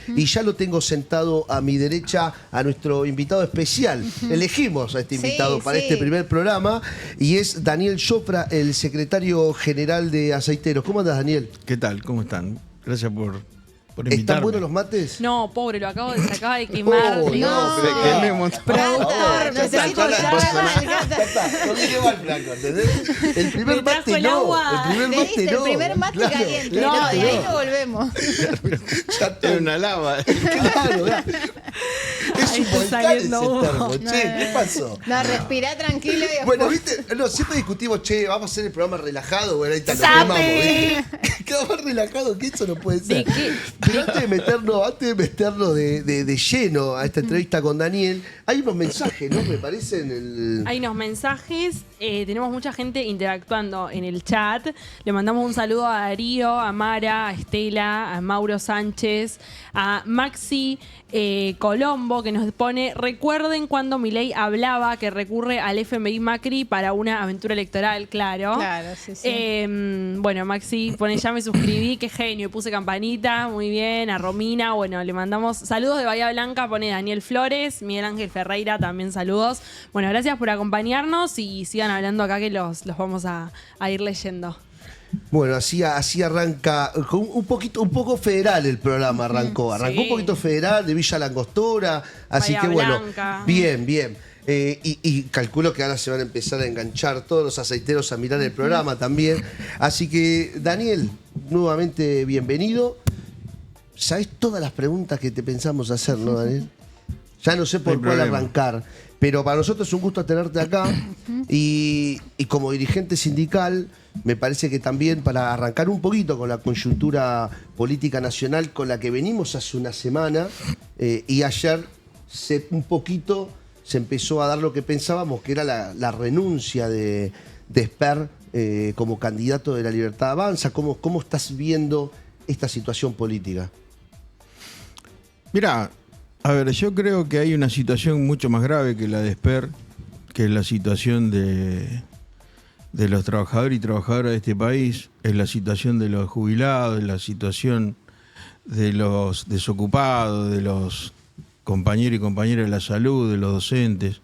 y ya lo tengo sentado a mi derecha a nuestro invitado especial. Elegimos a este invitado para este primer programa y es Daniel Jofra, el secretario general de Aceiteros. ¿Cómo andas, Daniel? ¿Qué tal? ¿Cómo están? Gracias por invitarme. ¿Están buenos los mates? No, pobre, se acaba de quemar. Oh, no, quemé un montón. Productor, necesito No tiene mal blanco, ¿entendés? El primer Me trajo mate el no. agua. El primer mate no. El primer mate Claro, caliente. claro, No, de ahí no. no volvemos. Ya está. Es una lava. Claro, mirá. Es Ahí un está volcán saliendo ese humo. termo. Che, ¿qué pasó? No, respirá tranquilo y después. Bueno, viste, no, siempre discutimos, che, vamos a hacer el programa relajado, bueno, ahí está, lo ¡Sape! quemamos, ¿viste? Queda más relajado que eso no puede ser. ¿De qué? Pero antes de meternos de lleno a esta entrevista con Daniel, hay unos mensajes, ¿no? Me parece en el... Hay unos mensajes, tenemos mucha gente interactuando en el chat. Le mandamos un saludo a Darío, a Mara, a Estela, a Mauro Sánchez, a Maxi Colombo, que nos pone: recuerden cuando Milei hablaba que recurre al FMI Macri para una aventura electoral, claro. Claro, sí. Bueno, Maxi pone: ya me suscribí, qué genio, y puse campanita, muy bien. A Romina, bueno, le mandamos saludos de Bahía Blanca, pone Daniel Flores, Miguel Ángel Ferreira, también saludos. Bueno, gracias por acompañarnos y sigan hablando acá que los vamos a ir leyendo. Bueno, así arranca, con un poco federal el programa arrancó. Arrancó un poquito federal, de Villa Langostura, así Bahía que bueno, Blanca. bien. Y calculo que ahora se van a empezar a enganchar todos los aceiteros a mirar el programa también. Así que, Daniel, nuevamente bienvenido. ¿Sabés todas las preguntas que te pensamos hacer, no, Daniel? Ya no sé por cuál arrancar, pero para nosotros es un gusto tenerte acá y como dirigente sindical me parece que también para arrancar un poquito con la coyuntura política nacional con la que venimos hace una semana y ayer un poquito se empezó a dar lo que pensábamos que era la renuncia de Esper como candidato de La Libertad Avanza. ¿Cómo estás viendo esta situación política? Mirá, a ver, yo creo que hay una situación mucho más grave que la de Esper, que es la situación de los trabajadores y trabajadoras de este país, es la situación de los jubilados, es la situación de los desocupados, de los compañeros y compañeras de la salud, de los docentes.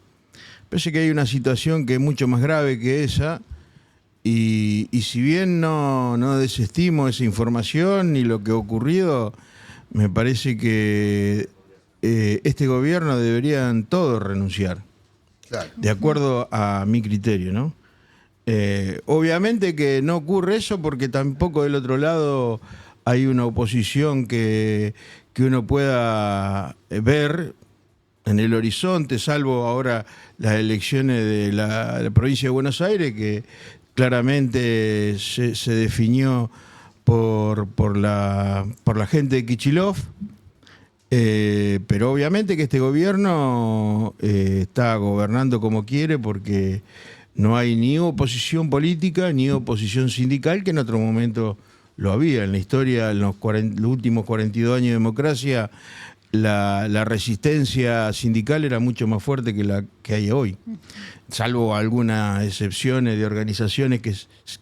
Parece que hay una situación que es mucho más grave que esa y si bien no desestimo esa información ni lo que ha ocurrido, me parece que este gobierno deberían todos renunciar, Claro. de acuerdo a mi criterio, ¿no? Obviamente que no ocurre eso porque tampoco del otro lado hay una oposición que uno pueda ver en el horizonte, salvo ahora las elecciones de la provincia de Buenos Aires, que claramente se definió por la gente de Kicillof. Pero obviamente que este gobierno está gobernando como quiere porque no hay ni oposición política ni oposición sindical, que en otro momento lo había. En la historia, en los últimos 42 años de democracia, la resistencia sindical era mucho más fuerte que la que hay hoy. Salvo algunas excepciones de organizaciones que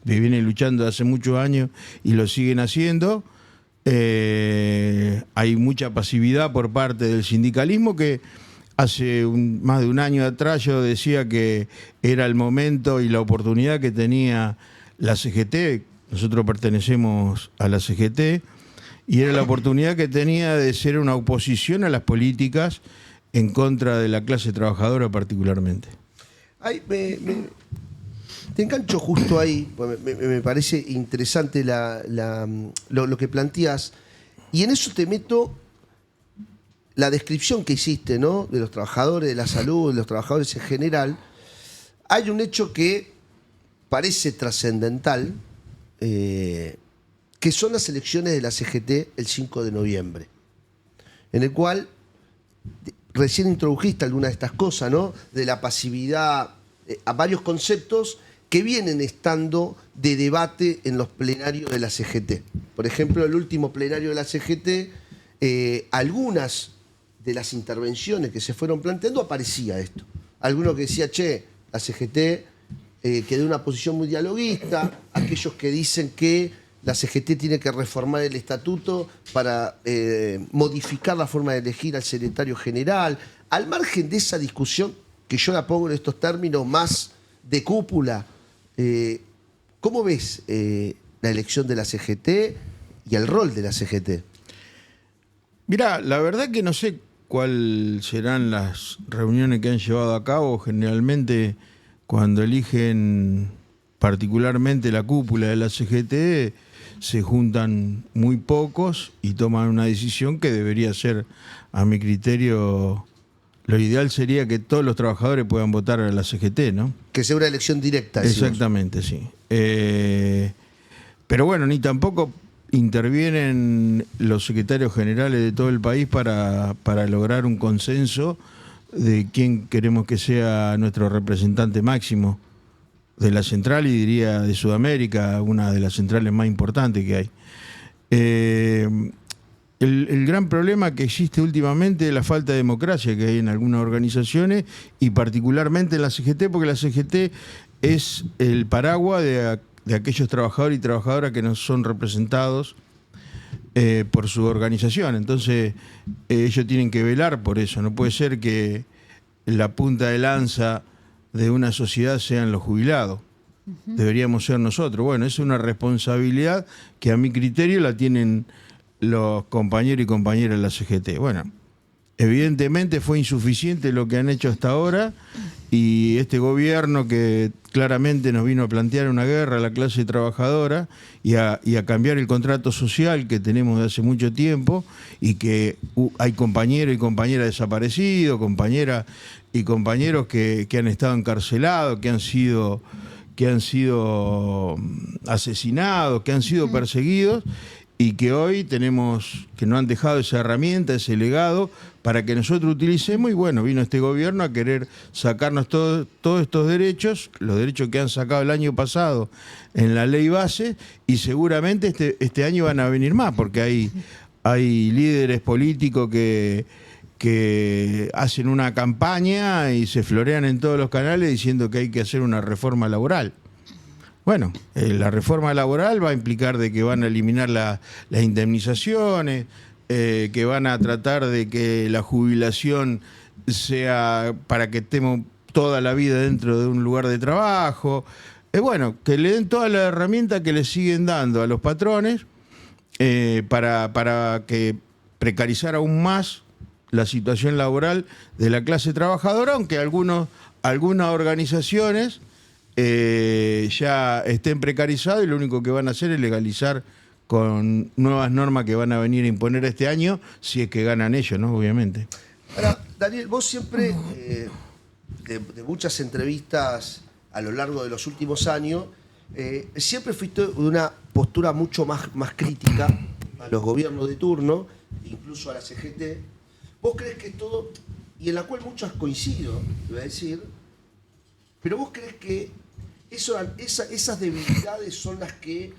vienen luchando hace muchos años y lo siguen haciendo. Hay mucha pasividad por parte del sindicalismo que hace más de un año atrás yo decía que era el momento y la oportunidad que tenía la CGT. Nosotros pertenecemos a la CGT y era la oportunidad que tenía de ser una oposición a las políticas en contra de la clase trabajadora particularmente. Ay, te engancho justo ahí, me parece interesante lo que planteas, y en eso te meto la descripción que hiciste, ¿no? De los trabajadores de la salud, de los trabajadores en general. Hay un hecho que parece trascendental, que son las elecciones de la CGT el 5 de noviembre, en el cual recién introdujiste alguna de estas cosas, ¿no? De la pasividad, a varios conceptos que vienen estando de debate en los plenarios de la CGT. Por ejemplo, el último plenario de la CGT, algunas de las intervenciones que se fueron planteando aparecía esto. Alguno que decía, che, la CGT que de una posición muy dialoguista, aquellos que dicen que la CGT tiene que reformar el estatuto para modificar la forma de elegir al secretario general. Al margen de esa discusión, que yo la pongo en estos términos más de cúpula, ¿cómo ves la elección de la CGT y el rol de la CGT? Mirá, la verdad que no sé cuáles serán las reuniones que han llevado a cabo. Generalmente, cuando eligen particularmente la cúpula de la CGT, se juntan muy pocos y toman una decisión que debería ser, a mi criterio, lo ideal sería que todos los trabajadores puedan votar a la CGT, ¿no? Que sea una elección directa. Exactamente, sí. Pero bueno, ni tampoco intervienen los secretarios generales de todo el país para lograr un consenso de quién queremos que sea nuestro representante máximo de la central, y diría de Sudamérica, una de las centrales más importantes que hay. El gran problema que existe últimamente es la falta de democracia que hay en algunas organizaciones, y particularmente en la CGT, porque la CGT es el paraguas de aquellos trabajadores y trabajadoras que no son representados por su organización. Entonces, ellos tienen que velar por eso. No puede ser que la punta de lanza de una sociedad sean los jubilados. Deberíamos ser nosotros. Bueno, es una responsabilidad que a mi criterio la tienen los compañeros y compañeras de la CGT. Bueno, evidentemente fue insuficiente lo que han hecho hasta ahora, y este gobierno que claramente nos vino a plantear una guerra a la clase trabajadora y a cambiar el contrato social que tenemos de hace mucho tiempo, y que hay compañeros y compañeras desaparecidos, compañeras y compañeros que han estado encarcelados, que han sido asesinados, que han sido perseguidos, y que hoy tenemos, que no han dejado esa herramienta, ese legado, para que nosotros utilicemos. Y bueno, vino este gobierno a querer sacarnos todos estos derechos, los derechos que han sacado el año pasado en la ley base, y seguramente este año van a venir más, porque hay líderes políticos que hacen una campaña y se florean en todos los canales diciendo que hay que hacer una reforma laboral. Bueno, la reforma laboral va a implicar de que van a eliminar las indemnizaciones, que van a tratar de que la jubilación sea para que estemos toda la vida dentro de un lugar de trabajo. Bueno, que le den todas las herramientas que le siguen dando a los patrones para que precarizar aún más la situación laboral de la clase trabajadora, aunque algunas organizaciones ya estén precarizados, y lo único que van a hacer es legalizar con nuevas normas que van a venir a imponer este año, si es que ganan ellos, ¿no? Obviamente. Ahora, Daniel, vos siempre, de muchas entrevistas a lo largo de los últimos años, siempre fuiste de una postura mucho más crítica a los gobiernos de turno, incluso a la CGT. ¿Vos crees que todo, y en la cual muchas coincido, te voy a decir, pero vos crees que esas debilidades son las que,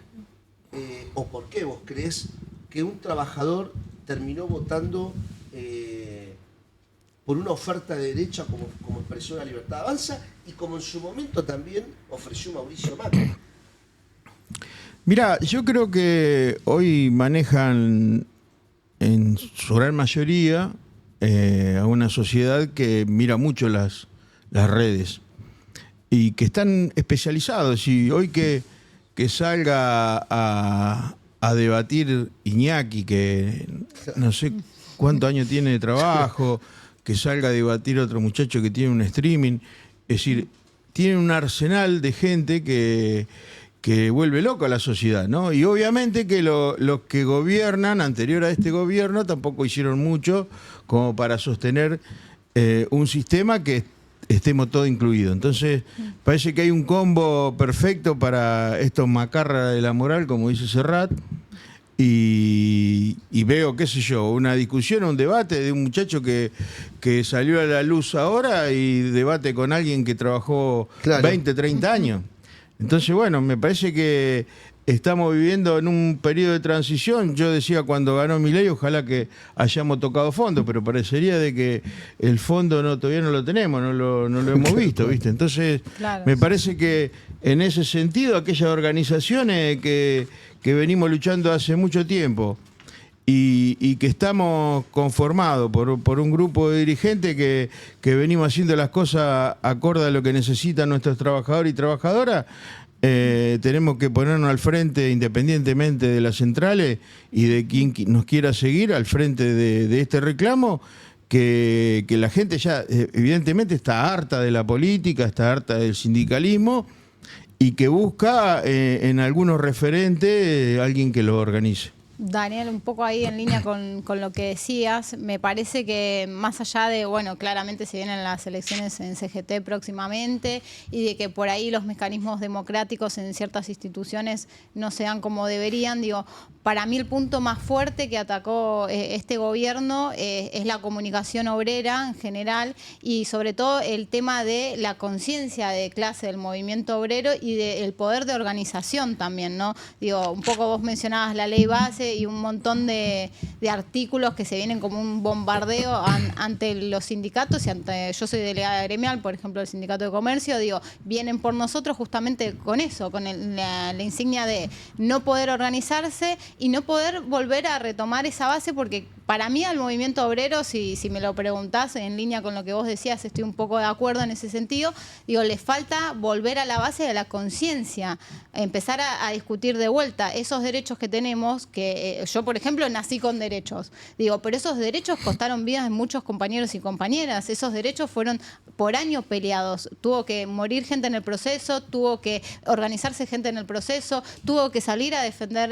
o por qué vos crees que un trabajador terminó votando por una oferta de derecha como expresión de la Libertad Avanza, y como en su momento también ofreció Mauricio Macri? Mirá, yo creo que hoy manejan en su gran mayoría a una sociedad que mira mucho las redes y que están especializados. Y hoy que salga a debatir Iñaki, que no sé cuántos años tiene de trabajo, que salga a debatir otro muchacho que tiene un streaming, es decir, tiene un arsenal de gente que vuelve loco a la sociedad, ¿no? Y obviamente que los que gobiernan, anterior a este gobierno, tampoco hicieron mucho como para sostener un sistema que estemos todos incluidos. Entonces, parece que hay un combo perfecto para estos macarras de la moral, como dice Serrat, y veo, qué sé yo, una discusión, un debate de un muchacho que salió a la luz ahora y debate con alguien que trabajó 20, 30 años. Entonces, bueno, me parece que estamos viviendo en un periodo de transición. Yo decía cuando ganó Milei, ojalá que hayamos tocado fondo, pero parecería de que el fondo todavía no lo tenemos, no lo hemos visto, ¿viste? Entonces, Claro. me parece que en ese sentido, aquellas organizaciones que venimos luchando hace mucho tiempo y que estamos conformados por un grupo de dirigentes que venimos haciendo las cosas acorde a lo que necesitan nuestros trabajadores y trabajadoras, tenemos que ponernos al frente, independientemente de las centrales y de quien nos quiera seguir al frente de este reclamo, que la gente ya evidentemente está harta de la política, está harta del sindicalismo y que busca en algunos referentes alguien que lo organice. Daniel, un poco ahí en línea con lo que decías, me parece que más allá de, bueno, claramente se vienen las elecciones en CGT próximamente y de que por ahí los mecanismos democráticos en ciertas instituciones no se dan como deberían, digo, para mí el punto más fuerte que atacó este gobierno es la comunicación obrera en general y sobre todo el tema de la conciencia de clase del movimiento obrero y del poder de organización también, ¿no? Digo, un poco vos mencionabas la ley base y un montón de artículos que se vienen como un bombardeo ante los sindicatos y yo soy delegada gremial, por ejemplo, del Sindicato de Comercio, digo, vienen por nosotros justamente con eso, con la insignia de no poder organizarse y no poder volver a retomar esa base porque para mí al movimiento obrero, si me lo preguntás en línea con lo que vos decías, estoy un poco de acuerdo en ese sentido, digo, le falta volver a la base de la conciencia, empezar a discutir de vuelta esos derechos que tenemos, que yo, por ejemplo, nací con derechos, digo, pero esos derechos costaron vidas de muchos compañeros y compañeras, esos derechos fueron por años peleados, tuvo que morir gente en el proceso, tuvo que organizarse gente en el proceso, tuvo que salir a defender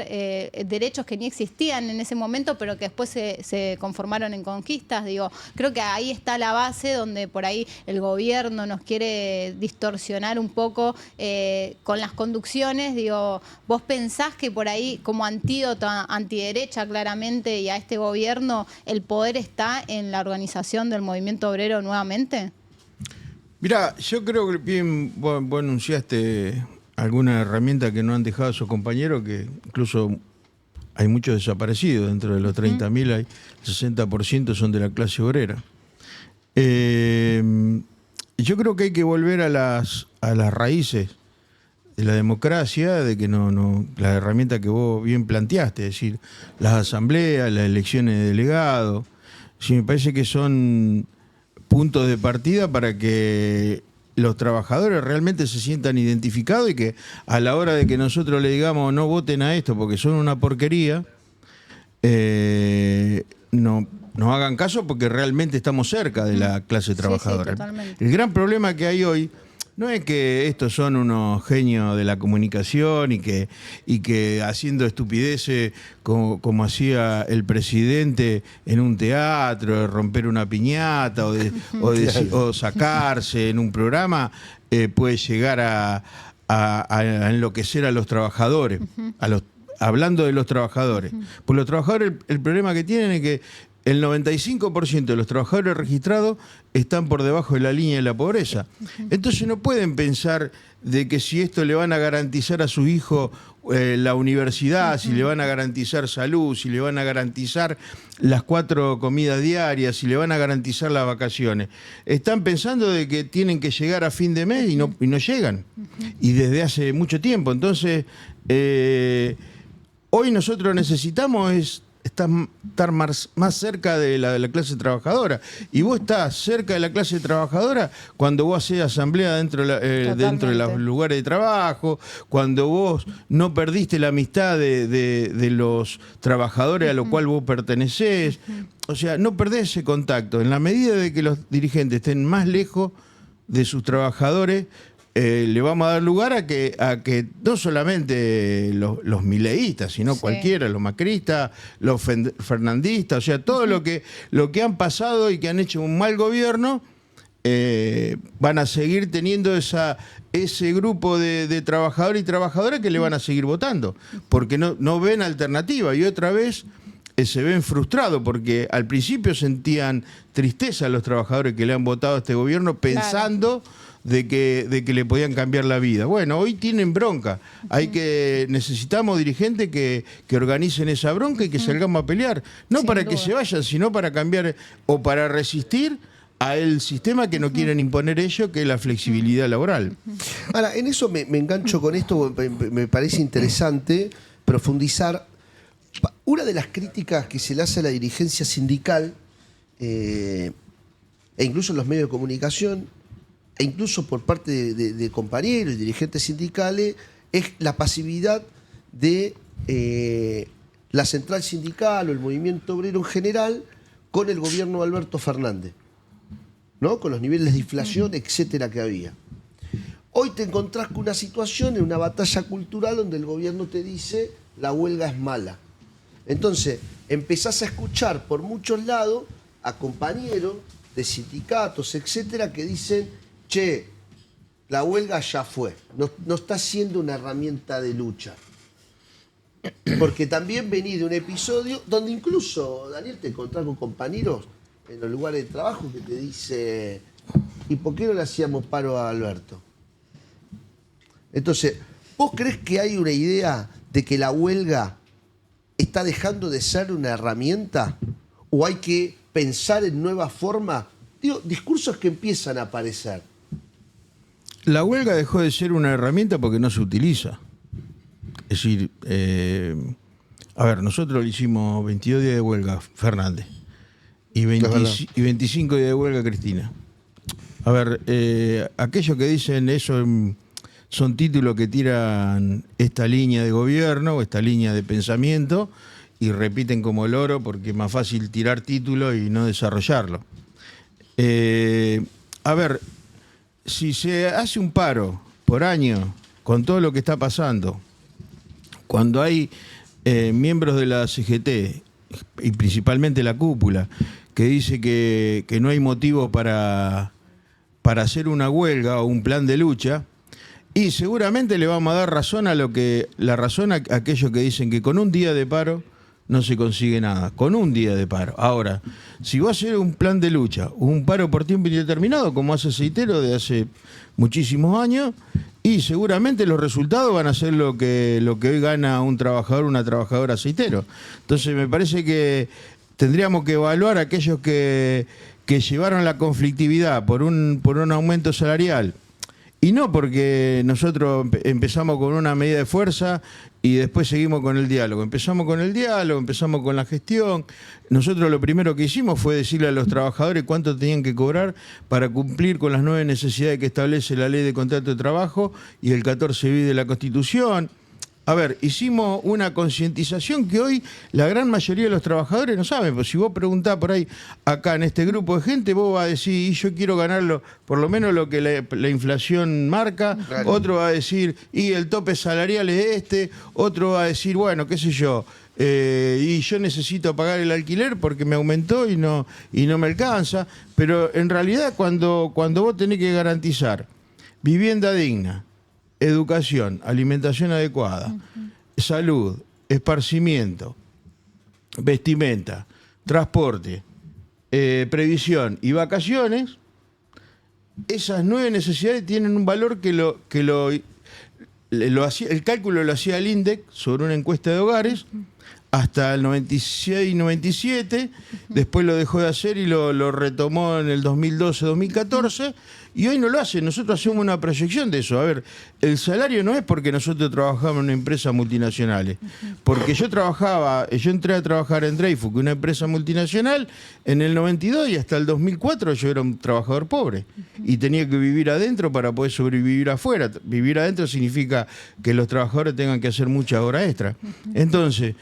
derechos que ni existían en ese momento, pero que después se conformaron en conquistas. Digo, creo que ahí está la base donde por ahí el gobierno nos quiere distorsionar un poco con las conducciones. Digo, ¿vos pensás que por ahí como antídoto antiderecha claramente y a este gobierno el poder está en la organización del movimiento obrero nuevamente? Mirá, yo creo que bien vos anunciaste alguna herramienta que no han dejado sus compañeros, que incluso hay muchos desaparecidos, dentro de los 30.000 hay 60% son de la clase obrera. Yo creo que hay que volver a las raíces de la democracia, de que la herramienta que vos bien planteaste, es decir, las asambleas, las elecciones de delegados, sí, me parece que son puntos de partida para que los trabajadores realmente se sientan identificados y que a la hora de que nosotros le digamos no voten a esto porque son una porquería, no hagan caso porque realmente estamos cerca de la clase trabajadora. Sí, el gran problema que hay hoy no es que estos son unos genios de la comunicación y que haciendo estupideces como hacía el presidente en un teatro, de romper una piñata o sacarse en un programa, puede llegar a enloquecer a los trabajadores, hablando de los trabajadores. Pues los trabajadores, el problema que tienen es que el 95% de los trabajadores registrados están por debajo de la línea de la pobreza. Entonces no pueden pensar de que si esto le van a garantizar a su hijo la universidad, si le van a garantizar salud, si le van a garantizar las 4 comidas diarias, si le van a garantizar las vacaciones. Están pensando de que tienen que llegar a fin de mes y no llegan. Y desde hace mucho tiempo. Entonces, hoy nosotros necesitamos estar más cerca de la clase trabajadora. Y vos estás cerca de la clase trabajadora cuando vos haces asamblea dentro de los lugares de trabajo, cuando vos no perdiste la amistad de los trabajadores a los cuales vos pertenecés. O sea, no perdés ese contacto. En la medida de que los dirigentes estén más lejos de sus trabajadores, le vamos a dar lugar a que no solamente los mileístas, sino cualquiera, los macristas, los fernandistas, o sea, todo lo que han pasado y que han hecho un mal gobierno, van a seguir teniendo ese grupo de trabajadores y trabajadoras que le van a seguir votando, porque no ven alternativa. Y otra vez se ven frustrados porque al principio sentían tristeza a los trabajadores que le han votado a este gobierno pensando de que le podían cambiar la vida. Bueno, hoy tienen bronca. Necesitamos dirigentes que organicen esa bronca y que salgamos a pelear. No Sin para duda. que se vayan, sino para cambiar o para resistir a el sistema que no quieren imponer ellos, que es la flexibilidad laboral. Ahora, en eso me engancho con esto, me parece interesante profundizar. Una de las críticas que se le hace a la dirigencia sindical, e incluso en los medios de comunicación, e incluso por parte de compañeros y dirigentes sindicales, es la pasividad de la central sindical o el movimiento obrero en general con el gobierno de Alberto Fernández, ¿no? Con los niveles de inflación, etcétera, que había. Hoy te encontrás con una situación en una batalla cultural donde el gobierno te dice la huelga es mala. Entonces, empezás a escuchar por muchos lados a compañeros de sindicatos, etcétera, que dicen, che, la huelga ya fue, no está siendo una herramienta de lucha. Porque también vení de un episodio donde incluso, Daniel, te encontrás con compañeros en los lugares de trabajo que te dice, ¿y por qué no le hacíamos paro a Alberto? Entonces, ¿vos crees que hay una idea de que la huelga está dejando de ser una herramienta? ¿O hay que pensar en nuevas formas? Digo, discursos que empiezan a aparecer. La huelga dejó de ser una herramienta porque no se utiliza. Es decir, nosotros le hicimos 22 días de huelga, Fernández, y 25 días de huelga, Cristina. Aquellos que dicen eso son títulos que tiran esta línea de gobierno o esta línea de pensamiento y repiten como el oro porque es más fácil tirar títulos y no desarrollarlo. Si se hace un paro por año con todo lo que está pasando, cuando hay miembros de la CGT y principalmente la cúpula que dice que no hay motivo para hacer una huelga o un plan de lucha, y seguramente le vamos a dar razón a aquellos que dicen que con un día de paro no se consigue nada, con un día de paro. Ahora, si va a hacer un plan de lucha, un paro por tiempo indeterminado, como hace Aceitero de hace muchísimos años, y seguramente los resultados van a ser lo que hoy gana un trabajador, una trabajadora aceitero. Entonces me parece que tendríamos que evaluar a aquellos que llevaron la conflictividad por un aumento salarial, y no porque nosotros empezamos con una medida de fuerza y después seguimos con el diálogo. Empezamos con el diálogo, empezamos con la gestión. Nosotros lo primero que hicimos fue decirle a los trabajadores cuánto tenían que cobrar para cumplir con las 9 necesidades que establece la Ley de Contrato de Trabajo y el 14 bis de la Constitución. Hicimos una concientización que hoy la gran mayoría de los trabajadores no saben. Pues si vos preguntás por ahí, acá en este grupo de gente, vos vas a decir, y yo quiero ganarlo por lo menos lo que la inflación marca. Claro. Otro va a decir, y el tope salarial es este. Otro va a decir, bueno, qué sé yo, y yo necesito pagar el alquiler porque me aumentó y no me alcanza. Pero en realidad cuando vos tenés que garantizar vivienda digna, educación, alimentación adecuada, salud, esparcimiento, vestimenta, transporte, previsión y vacaciones, esas 9 necesidades tienen un valor el cálculo lo hacía el INDEC sobre una encuesta de hogares hasta el 96 y 97, después lo dejó de hacer y lo retomó en el 2012-2014, y hoy no lo hace. Nosotros hacemos una proyección de eso. El salario no es porque nosotros trabajamos en una empresa multinacional, porque yo entré a trabajar en Dreyfus, que es una empresa multinacional, en el 92 y hasta el 2004 yo era un trabajador pobre y tenía que vivir adentro para poder sobrevivir afuera. Vivir adentro significa que los trabajadores tengan que hacer muchas horas extra. Entonces,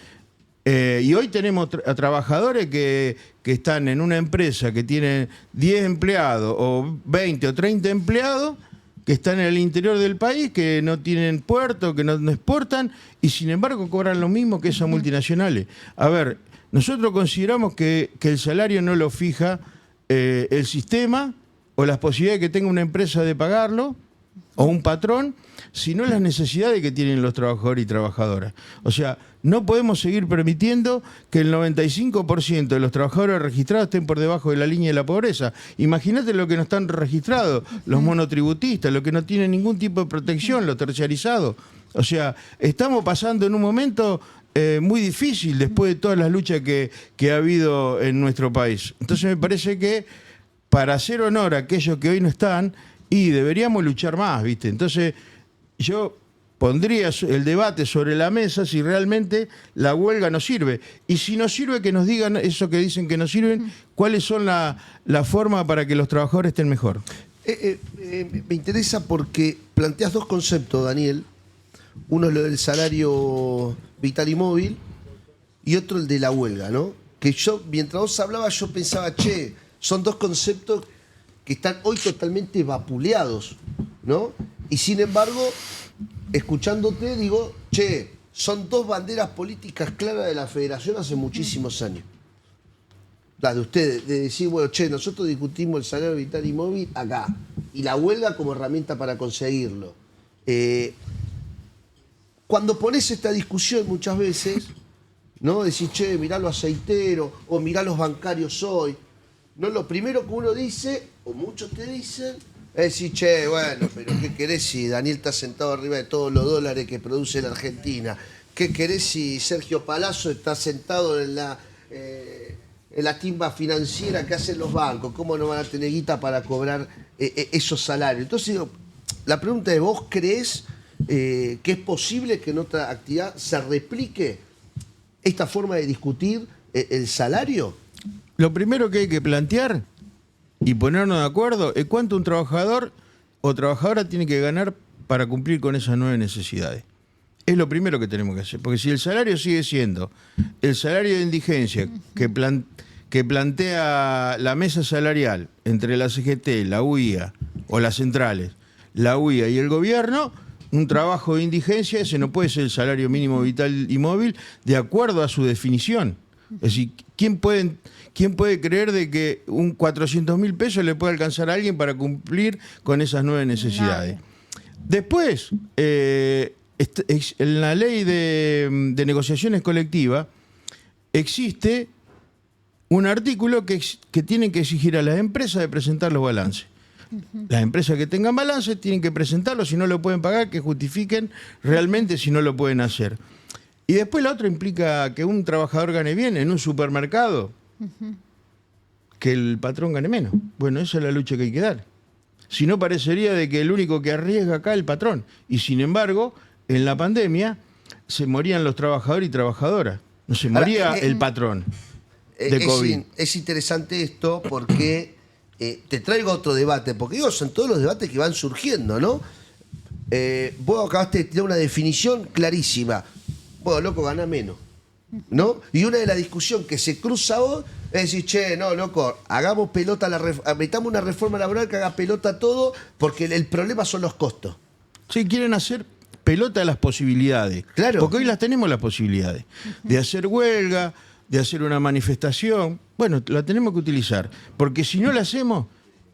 y hoy tenemos a trabajadores que están en una empresa que tiene 10 empleados o 20 o 30 empleados que están en el interior del país, que no tienen puerto, que no exportan y sin embargo cobran lo mismo que esas multinacionales. Nosotros consideramos que el salario no lo fija el sistema o las posibilidades que tenga una empresa de pagarlo, o un patrón, sino las necesidades que tienen los trabajadores y trabajadoras. O sea, no podemos seguir permitiendo que el 95% de los trabajadores registrados estén por debajo de la línea de la pobreza. Imagínate lo que no están registrados, los monotributistas, los que no tienen ningún tipo de protección, los terciarizados. O sea, estamos pasando en un momento muy difícil después de todas las luchas que ha habido en nuestro país. Entonces me parece que para hacer honor a aquellos que hoy no están, y deberíamos luchar más, ¿viste? Entonces yo pondría el debate sobre la mesa si realmente la huelga nos sirve. Y si no sirve, que nos digan eso que dicen que no sirven, cuáles son la forma para que los trabajadores estén mejor. Me interesa porque planteas dos conceptos, Daniel. Uno es lo del salario vital y móvil y otro el de la huelga, ¿no? Que yo, mientras vos hablabas, yo pensaba, son dos conceptos que están hoy totalmente vapuleados, ¿no? Y sin embargo, escuchándote, digo, son dos banderas políticas claras de la Federación hace muchísimos años. Las de ustedes, de decir, bueno, nosotros discutimos el salario vital y móvil acá, y la huelga como herramienta para conseguirlo. Cuando pones esta discusión muchas veces, ¿no? Decís, mirá los aceiteros, o mirá los bancarios hoy. No, lo primero que uno dice, o muchos te dicen, es decir, bueno, pero ¿qué querés si Daniel está sentado arriba de todos los dólares que produce la Argentina? ¿Qué querés si Sergio Palazzo está sentado en la timba financiera que hacen los bancos? ¿Cómo no van a tener guita para cobrar esos salarios? Entonces, digo, la pregunta es, ¿vos creés que es posible que en otra actividad se replique esta forma de discutir el salario? Lo primero que hay que plantear y ponernos de acuerdo es cuánto un trabajador o trabajadora tiene que ganar para cumplir con esas nuevas necesidades. Es lo primero que tenemos que hacer, porque si el salario sigue siendo el salario de indigencia que plantea la mesa salarial entre la CGT, la UIA o las centrales, la UIA y el gobierno, un trabajo de indigencia, ese no puede ser el salario mínimo vital y móvil de acuerdo a su definición. Es decir, ¿quién puede creer de que un 400.000 pesos le puede alcanzar a alguien para cumplir con esas nuevas necesidades? Nadie. Después, en la ley de negociaciones colectivas existe un artículo que tienen que exigir a las empresas de presentar los balances. Las empresas que tengan balances tienen que presentarlo, si no lo pueden pagar, que justifiquen realmente si no lo pueden hacer. Y después la otra implica que un trabajador gane bien en un supermercado, que el patrón gane menos. Bueno, esa es la lucha que hay que dar. Si no, parecería de que el único que arriesga acá es el patrón. Y sin embargo, en la pandemia se morían los trabajadores y trabajadoras. No se moría el patrón de COVID. Es interesante esto porque te traigo otro debate, porque digo, son todos los debates que van surgiendo, ¿no? Vos acabaste de tirar una definición clarísima. Bueno, loco, gana menos, ¿no? Y una de las discusiones que se cruza vos es decir, no, loco, hagamos pelota, metamos una reforma laboral que haga pelota todo, porque el problema son los costos. Sí, quieren hacer pelota las posibilidades. Claro. Porque hoy las tenemos las posibilidades. De hacer huelga, de hacer una manifestación. Bueno, la tenemos que utilizar. Porque si no la hacemos,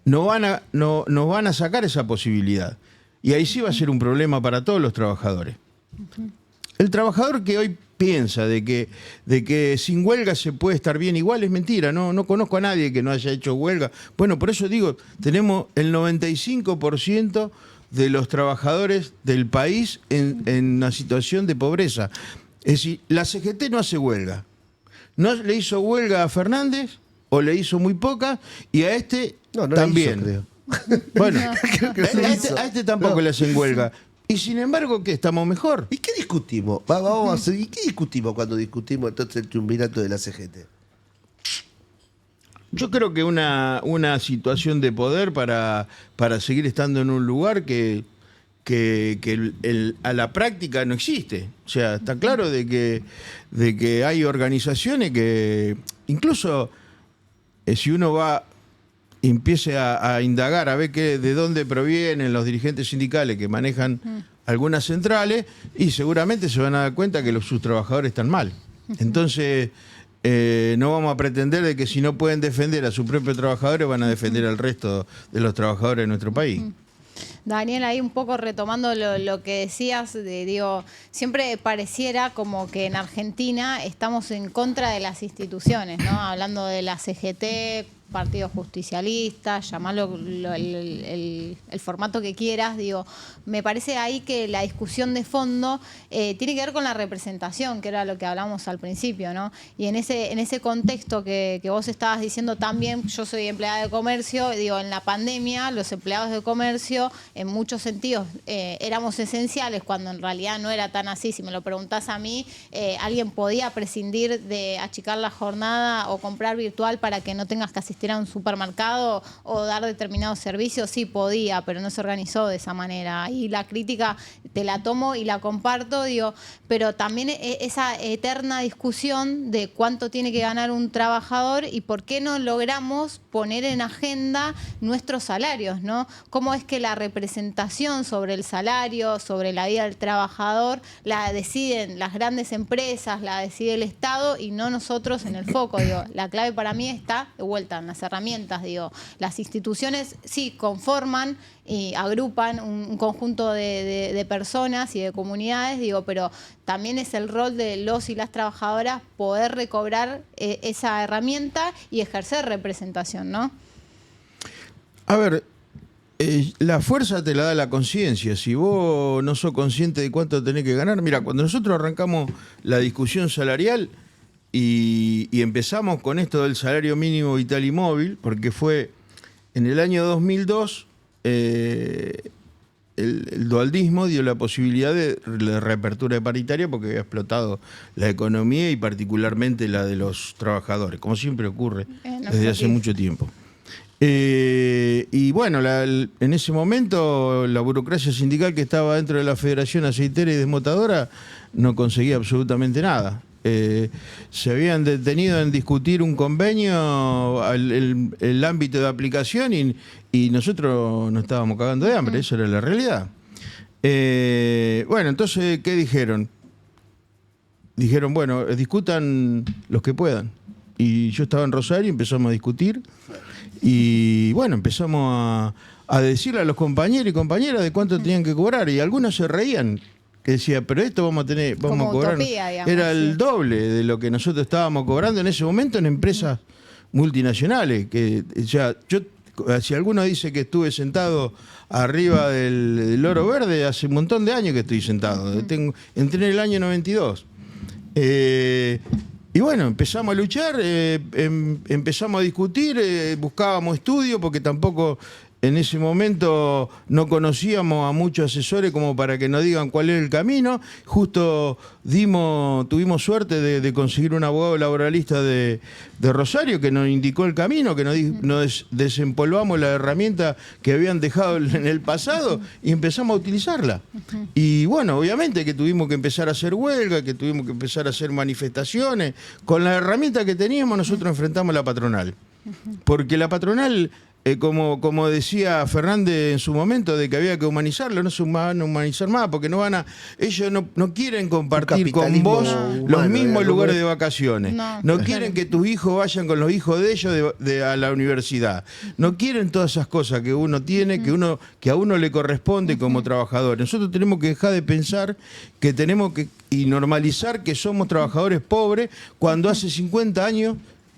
nos van a sacar esa posibilidad. Y ahí sí va a ser un problema para todos los trabajadores. El trabajador que hoy piensa de que sin huelga se puede estar bien igual es mentira. No conozco a nadie que no haya hecho huelga. Bueno, por eso digo, tenemos el 95% de los trabajadores del país en una situación de pobreza. Es decir, la CGT no hace huelga. No le hizo huelga a Fernández, o le hizo muy poca, y a este también. Hizo, creo. Bueno, a este tampoco le hacen huelga. Y sin embargo, ¿qué? ¿Estamos mejor? ¿Y qué discutimos? Vamos a hacer, ¿y qué discutimos cuando discutimos entonces el triunvirato de la CGT? Yo creo que una situación de poder para seguir estando en un lugar que a la práctica no existe. O sea, está claro de que hay organizaciones que, incluso si uno empiece a indagar, a ver de dónde provienen los dirigentes sindicales que manejan algunas centrales, y seguramente se van a dar cuenta que sus trabajadores están mal. Entonces, no vamos a pretender de que si no pueden defender a sus propios trabajadores, van a defender al resto de los trabajadores de nuestro país. Daniel, ahí un poco retomando lo que decías, digo, siempre pareciera como que en Argentina estamos en contra de las instituciones, ¿no? Hablando de la CGT, Partido Justicialista, llamarlo el formato que quieras, digo, me parece ahí que la discusión de fondo tiene que ver con la representación, que era lo que hablamos al principio, ¿no? Y en ese contexto que vos estabas diciendo también, yo soy empleada de comercio, digo, en la pandemia los empleados de comercio en muchos sentidos éramos esenciales, cuando en realidad no era tan así. Si me lo preguntás a mí, alguien podía prescindir de achicar la jornada o comprar virtual para que no tengas que asistir a un supermercado o dar determinados servicios, sí podía, pero no se organizó de esa manera. Y la crítica te la tomo y la comparto, digo, pero también esa eterna discusión de cuánto tiene que ganar un trabajador y por qué no logramos poner en agenda nuestros salarios, ¿no? Cómo es que la representación sobre el salario, sobre la vida del trabajador, la deciden las grandes empresas, la decide el Estado y no nosotros en el foco, digo. La clave para mí está de vuelta en las herramientas, digo. Las instituciones sí conforman y agrupan un conjunto de personas y de comunidades, digo, pero también es el rol de los y las trabajadoras poder recobrar esa herramienta y ejercer representación, ¿no? A ver, la fuerza te la da la conciencia. Si vos no sos consciente de cuánto tenés que ganar, mira, cuando nosotros arrancamos la discusión salarial y empezamos con esto del salario mínimo vital y móvil, porque fue en el año 2002, el dualdismo dio la posibilidad de reapertura de paritaria porque había explotado la economía y particularmente la de los trabajadores, como siempre ocurre desde hace mucho tiempo. Y bueno, en ese momento la burocracia sindical que estaba dentro de la Federación Aceitera y Desmotadora no conseguía absolutamente nada. Se habían detenido en discutir un convenio, el ámbito de aplicación y nosotros nos estábamos cagando de hambre, esa era la realidad. Bueno, entonces, ¿qué dijeron? Dijeron, bueno, discutan los que puedan. Y yo estaba en Rosario y empezamos a discutir. Y bueno, empezamos a decirle a los compañeros y compañeras de cuánto tenían que cobrar. Y algunos se reían, que decía, pero esto vamos a cobrar. Utopía, digamos, era el doble de lo que nosotros estábamos cobrando en ese momento en empresas multinacionales. Que, o sea, si alguno dice que estuve sentado arriba del Oro Verde, hace un montón de años que estoy sentado. Entré en el año 92. Y bueno, empezamos a luchar, empezamos a discutir, buscábamos estudios porque tampoco en ese momento no conocíamos a muchos asesores como para que nos digan cuál era el camino. Justo tuvimos suerte de conseguir un abogado laboralista de Rosario que nos indicó el camino, que nos desempolvamos la herramienta que habían dejado en el pasado y empezamos a utilizarla. Y bueno, obviamente que tuvimos que empezar a hacer huelga, que tuvimos que empezar a hacer manifestaciones. Con la herramienta que teníamos nosotros enfrentamos a la patronal. Porque la patronal... como decía Fernández en su momento, de que había que humanizarlo, no se van a humanizar más, porque ellos no quieren compartir con vos los mismos lugares de vacaciones. No quieren que tus hijos vayan con los hijos de ellos a la universidad. No quieren todas esas cosas que uno tiene, que a uno le corresponde como trabajador. Nosotros tenemos que dejar de pensar que tenemos que y normalizar que somos trabajadores pobres cuando hace 50 años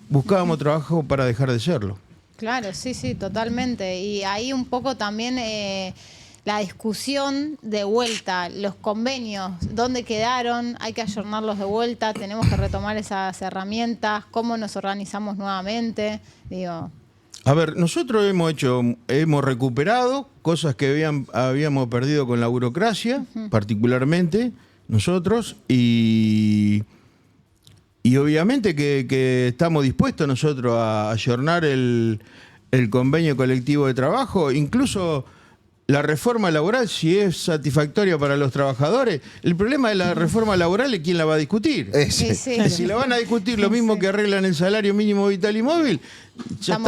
buscábamos trabajo para dejar de serlo. Claro, sí, totalmente. Y ahí un poco también la discusión de vuelta, los convenios, ¿dónde quedaron? Hay que ayornarlos de vuelta, tenemos que retomar esas herramientas, cómo nos organizamos nuevamente, digo. A ver, nosotros hemos recuperado cosas que habíamos perdido con la burocracia, particularmente nosotros, y obviamente que estamos dispuestos nosotros a ayornar el convenio colectivo de trabajo, incluso la reforma laboral, si es satisfactoria para los trabajadores. El problema de la reforma laboral es quién la va a discutir. Si la van a discutir lo mismo que arreglan el salario mínimo vital y móvil, ya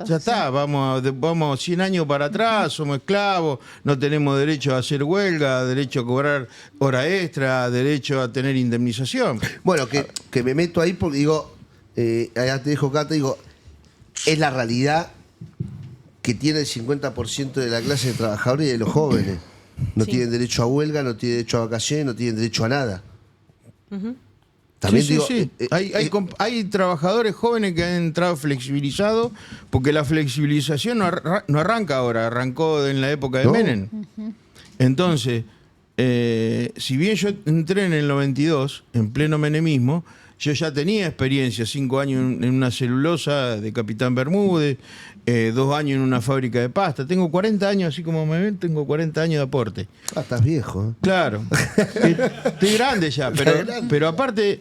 está. Vamos 100 años para atrás, somos esclavos, no tenemos derecho a hacer huelga, derecho a cobrar hora extra, derecho a tener indemnización. Bueno, que me meto ahí porque digo, allá te dejo Cata, digo, es la realidad que tiene el 50% de la clase de trabajadores y de los jóvenes. No Sí. tienen derecho a huelga, no tienen derecho a vacaciones, no tienen derecho a nada. Ujú. También Sí, digo, sí. Hay trabajadores jóvenes que han entrado flexibilizados, porque la flexibilización no arranca ahora, arrancó en la época de No. Menem. Entonces, si bien yo entré en el 92, en pleno menemismo, yo ya tenía experiencia, 5 años en una celulosa de Capitán Bermúdez, 2 años en una fábrica de pasta. Tengo 40 años, así como me ven, tengo 40 años de aporte. estás viejo. Claro. Estoy grande ya, pero aparte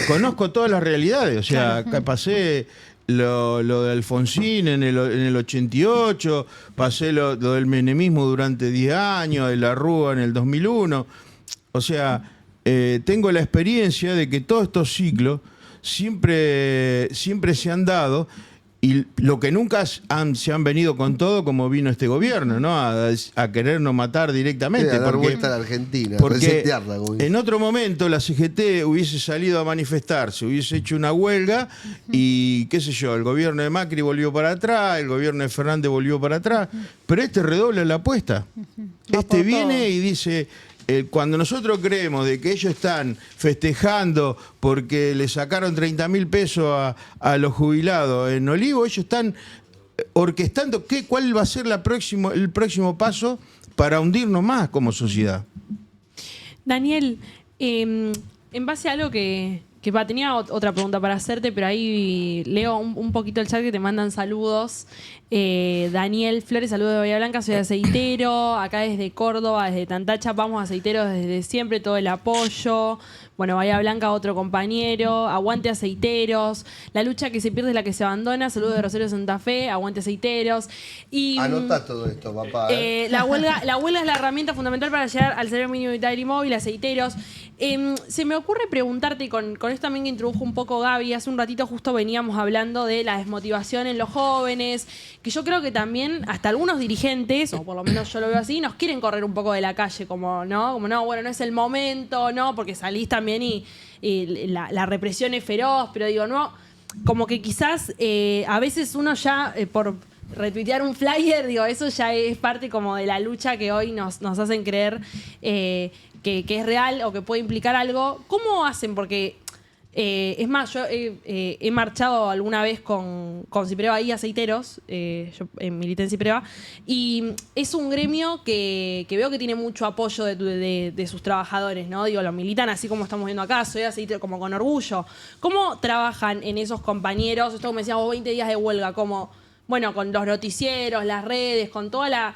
conozco todas las realidades. O sea, acá pasé lo de Alfonsín en el 88, pasé lo del menemismo durante 10 años, de la Rúa en el 2001. O sea, tengo la experiencia de que todos estos ciclos siempre se han dado. Y lo que nunca se han venido con todo, como vino este gobierno, ¿no? A querernos matar directamente. A dar vuelta a la Argentina, porque resetearla, como dice. en otro momento la CGT hubiese salido a manifestarse, hubiese hecho una huelga y, qué sé yo, el gobierno de Macri volvió para atrás, el gobierno de Fernández volvió para atrás, pero este redobla la apuesta. Este viene y dice... Cuando nosotros creemos de que ellos están festejando porque le sacaron 30.000 pesos a los jubilados en Olivo, ellos están orquestando cuál va a ser el próximo paso para hundirnos más como sociedad. Daniel, en base a algo que tenía otra pregunta para hacerte, pero ahí leo un poquito el chat que te mandan saludos. Daniel Flores, saludos de Bahía Blanca, soy aceitero, acá desde Córdoba, desde Tantacha, vamos aceiteros desde siempre, todo el apoyo. Bueno, Bahía Blanca, otro compañero, aguante aceiteros, la lucha que se pierde es la que se abandona, saludos de Rosario Santa Fe, aguante aceiteros. Y, Anotá todo esto, papá. la huelga es la herramienta fundamental para llegar al salario mínimo vital y móvil, aceiteros. Se me ocurre preguntarte, con esto también que introdujo un poco Gaby, hace un ratito justo veníamos hablando de la desmotivación en los jóvenes, que yo creo que también hasta algunos dirigentes, o por lo menos yo lo veo así, nos quieren correr un poco de la calle, como no, bueno, no es el momento, no, porque salís también y la represión es feroz, pero digo, no, como que quizás a veces uno ya por retuitear un flyer, digo, eso ya es parte como de la lucha que hoy nos hacen creer que es real o que puede implicar algo. ¿Cómo hacen? Porque, es más, yo he marchado alguna vez con Cipreva y aceiteros, yo milité en Cipreva, y es un gremio que veo que tiene mucho apoyo de sus trabajadores, ¿no? Digo, lo militan así como estamos viendo acá, soy aceitero como con orgullo. ¿Cómo trabajan en esos compañeros? Esto que me decíamos, 20 días de huelga, como, bueno, con los noticieros, las redes, con toda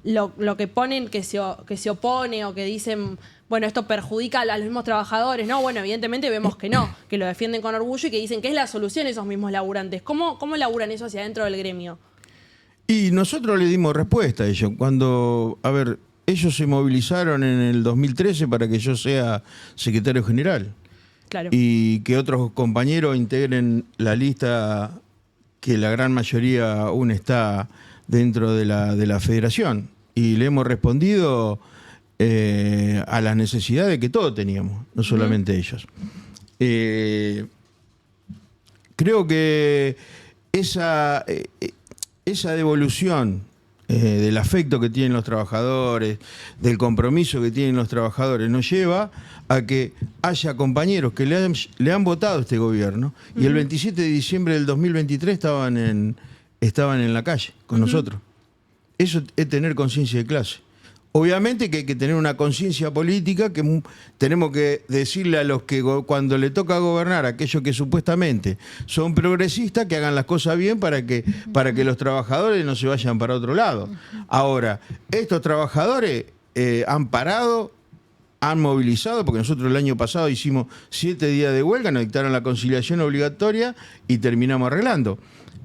lo que ponen que se opone o que dicen, bueno, esto perjudica a los mismos trabajadores, ¿no? Bueno, evidentemente vemos que no, que lo defienden con orgullo y que dicen que es la solución esos mismos laburantes. ¿Cómo laburan eso hacia adentro del gremio? Y nosotros le dimos respuesta a ellos. Ellos se movilizaron en el 2013 para que yo sea secretario general. Claro. Y que otros compañeros integren la lista, que la gran mayoría aún está dentro de la federación. Y le hemos respondido a las necesidades que todos teníamos, no solamente ellos. Creo que esa devolución del afecto que tienen los trabajadores, del compromiso que tienen los trabajadores, nos lleva a que haya compañeros que le han votado a este gobierno y el 27 de diciembre del 2023 estaban en la calle con nosotros. Eso es tener conciencia de clase. Obviamente que hay que tener una conciencia política, que tenemos que decirle a los que cuando le toca gobernar, aquellos que supuestamente son progresistas, que hagan las cosas bien para que los trabajadores no se vayan para otro lado. Ahora, estos trabajadores han parado, han movilizado, porque nosotros el año pasado hicimos 7 días de huelga, nos dictaron la conciliación obligatoria y terminamos arreglando.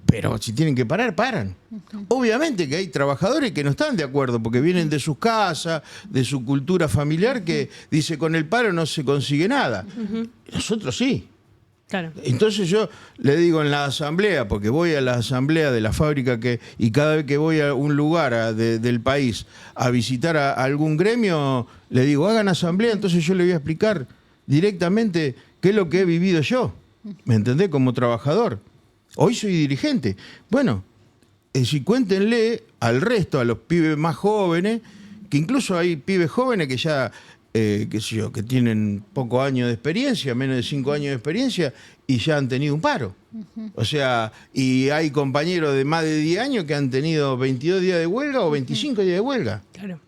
Pero si tienen que parar, paran. Obviamente que hay trabajadores que no están de acuerdo porque vienen de sus casas, de su cultura familiar, que dice con el paro no se consigue nada. Nosotros sí. Claro. Entonces yo le digo en la asamblea, porque voy a la asamblea de la fábrica y cada vez que voy a un lugar del país a visitar a algún gremio, le digo, hagan asamblea, entonces yo le voy a explicar directamente qué es lo que he vivido yo. ¿Me entendés? Como trabajador. Hoy soy dirigente. Bueno, es decir, cuéntenle al resto, a los pibes más jóvenes, que incluso hay pibes jóvenes que ya, qué sé yo, que tienen pocos años de experiencia, menos de 5 años de experiencia, y ya han tenido un paro. O sea, y hay compañeros de más de 10 años que han tenido 22 días de huelga o 25 días de huelga. Claro.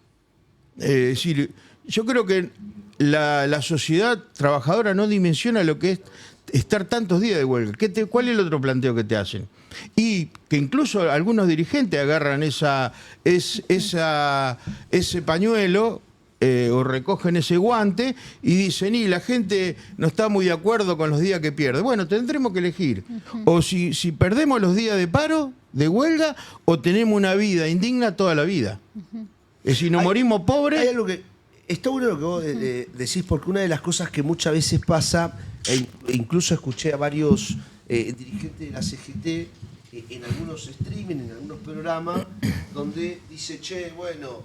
Es decir, yo creo que la sociedad trabajadora no dimensiona lo que es estar tantos días de huelga. ¿Cuál es el otro planteo que te hacen? Y que incluso algunos dirigentes agarran ese pañuelo o recogen ese guante y dicen, y la gente no está muy de acuerdo con los días que pierde. Bueno, tendremos que elegir. O si perdemos los días de paro, de huelga, o tenemos una vida indigna toda la vida. Es decir, nos morimos pobres. Hay algo que está bueno lo que vos decís, porque una de las cosas que muchas veces pasa, e incluso escuché a varios dirigentes de la CGT en algunos streaming, en algunos programas, donde dice, che, bueno,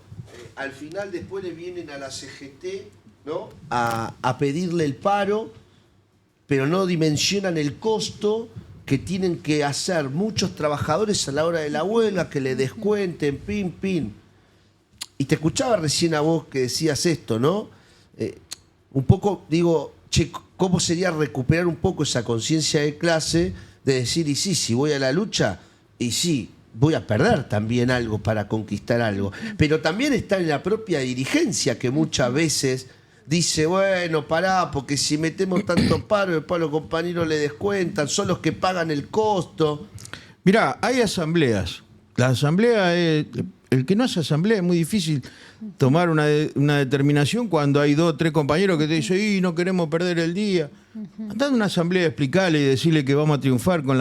al final después le vienen a la CGT, ¿no?, a pedirle el paro, pero no dimensionan el costo que tienen que hacer muchos trabajadores a la hora de la huelga, que le descuenten, pin, pin. Y te escuchaba recién a vos que decías esto, ¿no? Un poco, digo, che, ¿cómo sería recuperar un poco esa conciencia de clase de decir, y sí, si voy a la lucha, y sí, voy a perder también algo para conquistar algo? Pero también está en la propia dirigencia que muchas veces dice, bueno, pará, porque si metemos tanto paro, después a los compañeros le descuentan, son los que pagan el costo. Mirá, hay asambleas. La asamblea es... El que no hace asamblea es muy difícil tomar una determinación cuando hay 2 o 3 compañeros que te dicen, y no queremos perder el día. Andá a una asamblea, explicarle y decirle que vamos a triunfar con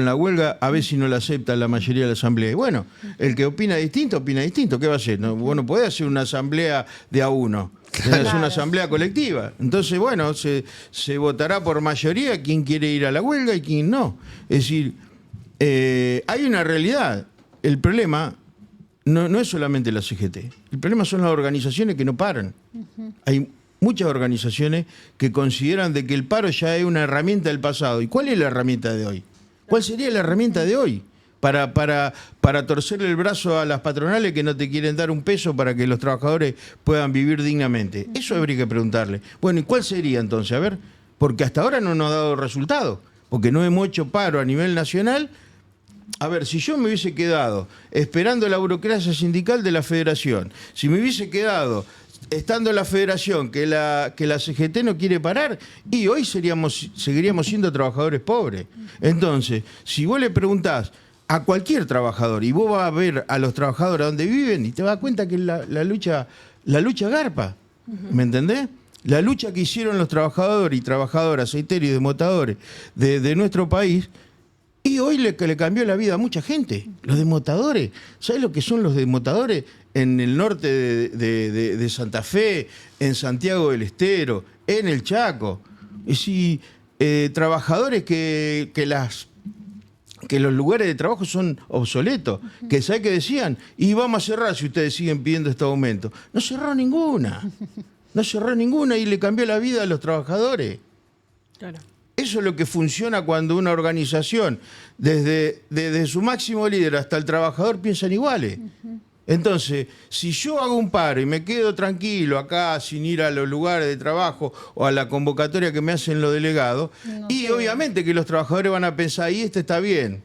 la huelga, a ver si no la acepta la mayoría de la asamblea. Y bueno, el que opina distinto. ¿Qué va a hacer? No, bueno, puede hacer una asamblea de a uno. Claro. Es una asamblea colectiva. Entonces, bueno, se votará por mayoría quién quiere ir a la huelga y quién no. Es decir, hay una realidad. El problema no es solamente la CGT. El problema son las organizaciones que no paran. Hay muchas organizaciones que consideran de que el paro ya es una herramienta del pasado. ¿Y cuál es la herramienta de hoy? ¿Cuál sería la herramienta de hoy? Para torcerle el brazo a las patronales que no te quieren dar un peso para que los trabajadores puedan vivir dignamente. Eso habría que preguntarle. Bueno, ¿y cuál sería entonces? A ver, porque hasta ahora no nos ha dado resultado. Porque no hemos hecho paro a nivel nacional. A ver, si yo me hubiese quedado esperando la burocracia sindical de la federación, si me hubiese quedado estando en la federación que la CGT no quiere parar, y hoy seguiríamos siendo trabajadores pobres. Entonces, si vos le preguntás a cualquier trabajador y vos vas a ver a los trabajadores donde viven y te vas a dar cuenta que la lucha garpa, ¿me entendés? La lucha que hicieron los trabajadores y trabajadoras, aceiteros y desmotadores de nuestro país. Y hoy le cambió la vida a mucha gente. Los desmotadores, ¿sabes lo que son los desmotadores? En el norte de Santa Fe, en Santiago del Estero, en el Chaco. Es decir, trabajadores que los lugares de trabajo son obsoletos. Que ¿sabes qué decían? Y vamos a cerrar si ustedes siguen pidiendo este aumento. No cerró ninguna. No cerró ninguna y le cambió la vida a los trabajadores. Claro. Eso es lo que funciona cuando una organización, desde su máximo líder hasta el trabajador, piensan iguales. Entonces, si yo hago un paro y me quedo tranquilo acá sin ir a los lugares de trabajo o a la convocatoria que me hacen los delegados, obviamente que los trabajadores van a pensar, y este está bien.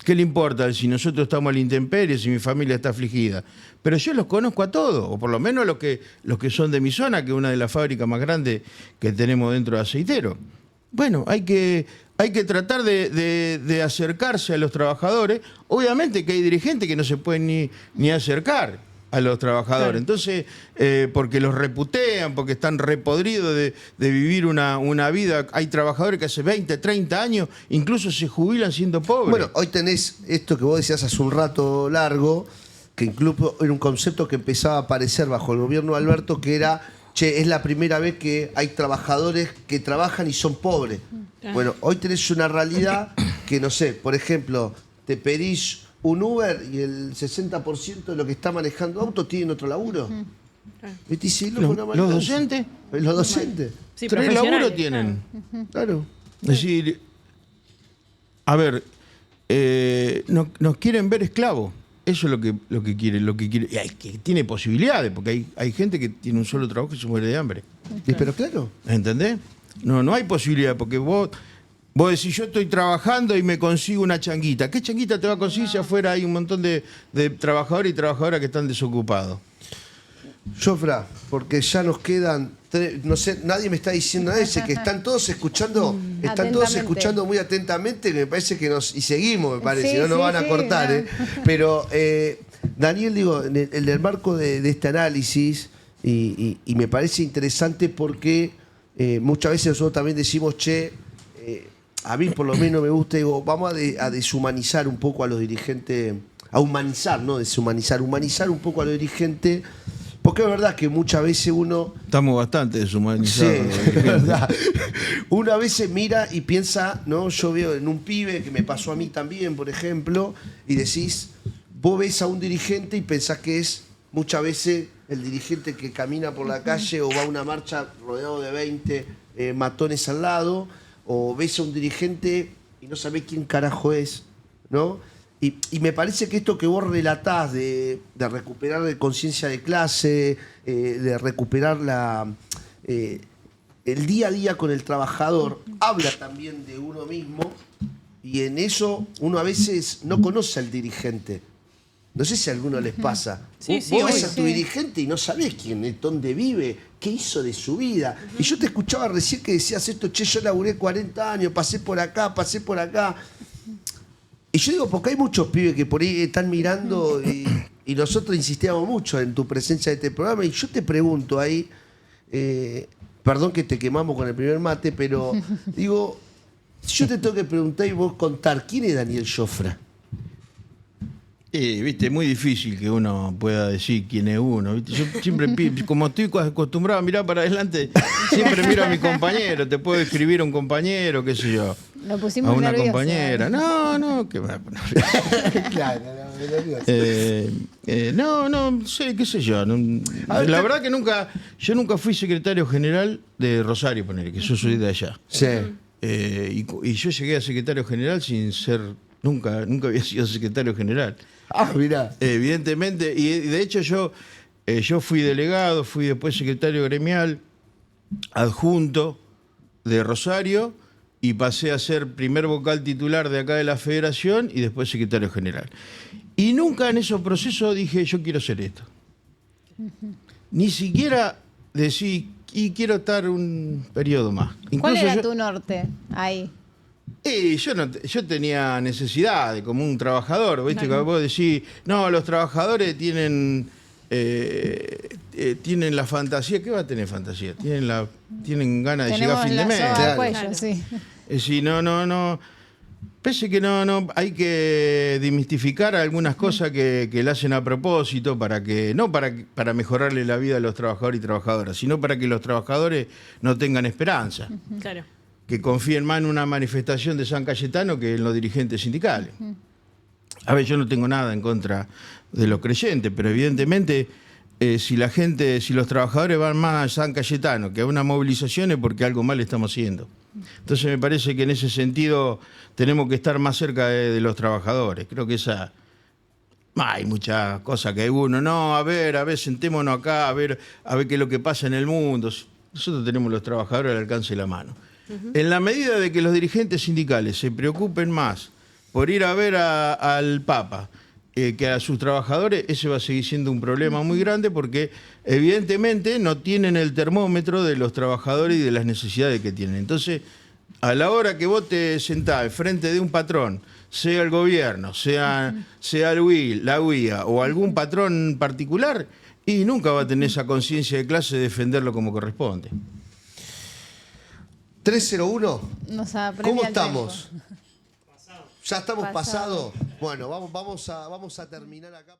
¿Qué le importa si nosotros estamos a la intemperie, si mi familia está afligida? Pero yo los conozco a todos, o por lo menos los que son de mi zona, que es una de las fábricas más grandes que tenemos dentro de Aceitero. Bueno, hay que tratar de acercarse a los trabajadores. Obviamente que hay dirigentes que no se pueden ni acercar a los trabajadores. Claro. Entonces, porque los reputean, porque están repodridos de vivir una vida. Hay trabajadores que hace 20, 30 años incluso se jubilan siendo pobres. Bueno, hoy tenés esto que vos decías hace un rato largo, que incluso era un concepto que empezaba a aparecer bajo el gobierno de Alberto, que era, che, es la primera vez que hay trabajadores que trabajan y son pobres. Bueno, hoy tenés una realidad que, no sé, por ejemplo, te pedís un Uber y el 60% de lo que está manejando auto tienen otro laburo. ¿Los docentes? Los docentes. Sí, 3 laburos tienen. Claro. Es decir, a ver, nos quieren ver esclavos. Eso es lo que quiere. Y que tiene posibilidades, porque hay gente que tiene un solo trabajo y se muere de hambre. Pero claro. ¿Entendés? No hay posibilidad, porque vos decís, yo estoy trabajando y me consigo una changuita. ¿Qué changuita te va a conseguir si afuera hay un montón de trabajadores y trabajadoras que están desocupados? Jofra, porque ya nos quedan, no sé, nadie me está diciendo nada, que están todos escuchando, muy atentamente, me parece que y seguimos, me parece, Sí, no nos sí, van a sí, cortar, no. Pero, Daniel, digo, en el marco de este análisis, y me parece interesante porque muchas veces nosotros también decimos, a mí por lo menos me gusta, digo, vamos a deshumanizar un poco a los dirigentes, a humanizar, no deshumanizar, humanizar un poco a los dirigentes. Porque es verdad que muchas veces uno... Estamos bastante deshumanizados. Sí, es verdad. Uno a veces mira y piensa, ¿no? Yo veo en un pibe que me pasó a mí también, por ejemplo, y decís, vos ves a un dirigente y pensás que es muchas veces el dirigente que camina por la calle o va a una marcha rodeado de 20 matones al lado, o ves a un dirigente y no sabés quién carajo es, ¿no? Y me parece que esto que vos relatás de recuperar conciencia de clase, de recuperar el día a día con el trabajador, habla también de uno mismo, y en eso uno a veces no conoce al dirigente. No sé si a alguno les pasa. Sí, Vos ves obvio. a tu dirigente y no sabés quién es, dónde vive, qué hizo de su vida. Y yo te escuchaba recién que decías esto, yo laburé 40 años, pasé por acá. Y yo digo, porque hay muchos pibes que por ahí están mirando y nosotros insistíamos mucho en tu presencia en este programa. Y yo te pregunto ahí, perdón que te quemamos con el primer mate, pero digo, si yo te tengo que preguntar y vos contar, ¿quién es Daniel Jofra? Viste, es muy difícil que uno pueda decir quién es uno. ¿Viste? Yo siempre, como estoy acostumbrado a mirar para adelante, siempre miro a mi compañero. Te puedo escribir a un compañero, qué sé yo. Lo pusimos A una nervioso, compañera. No, que va a poner. Claro, No sé, qué sé yo. La verdad que yo nunca fui secretario general de Rosario, ponele, que yo soy de allá. Sí. Y yo llegué a secretario general sin ser, nunca había sido secretario general. Mirá. Evidentemente, y de hecho yo fui delegado, fui después secretario gremial, adjunto de Rosario, y pasé a ser primer vocal titular de acá de la federación y después secretario general. Y nunca en esos procesos dije, yo quiero hacer esto. Ni siquiera decir, y quiero estar un periodo más. ¿Cuál Incluso era tu norte ahí? Yo tenía necesidad de como un trabajador, ¿viste? Claro. Que vos decís, no, los trabajadores tienen la fantasía. ¿Qué va a tener fantasía? Tienen ganas de llegar a fin de mes. Tenemos la soga al cuello, Claro. sí. Es decir, no. Pese que no hay que desmistificar algunas cosas que le hacen a propósito para mejorarle la vida a los trabajadores y trabajadoras, sino para que los trabajadores no tengan esperanza. Claro. Que confíen más en una manifestación de San Cayetano que en los dirigentes sindicales. A ver, yo no tengo nada en contra de los creyentes, pero evidentemente si los trabajadores van más a San Cayetano que a una movilización es porque algo mal estamos haciendo. Entonces me parece que en ese sentido tenemos que estar más cerca de los trabajadores. Creo que hay muchas cosas que uno, a ver, sentémonos acá, a ver qué es lo que pasa en el mundo. Nosotros tenemos los trabajadores al alcance de la mano. En la medida de que los dirigentes sindicales se preocupen más por ir a ver al Papa que a sus trabajadores, ese va a seguir siendo un problema muy grande porque evidentemente no tienen el termómetro de los trabajadores y de las necesidades que tienen. Entonces, a la hora que vos te sentás frente de un patrón, sea el gobierno, sea la UIA o algún patrón particular, y nunca va a tener esa conciencia de clase de defenderlo como corresponde. 301. Nos apremia ¿Cómo el estamos? tiempo. ¿Ya estamos Pasado. pasados? Bueno, vamos a terminar acá.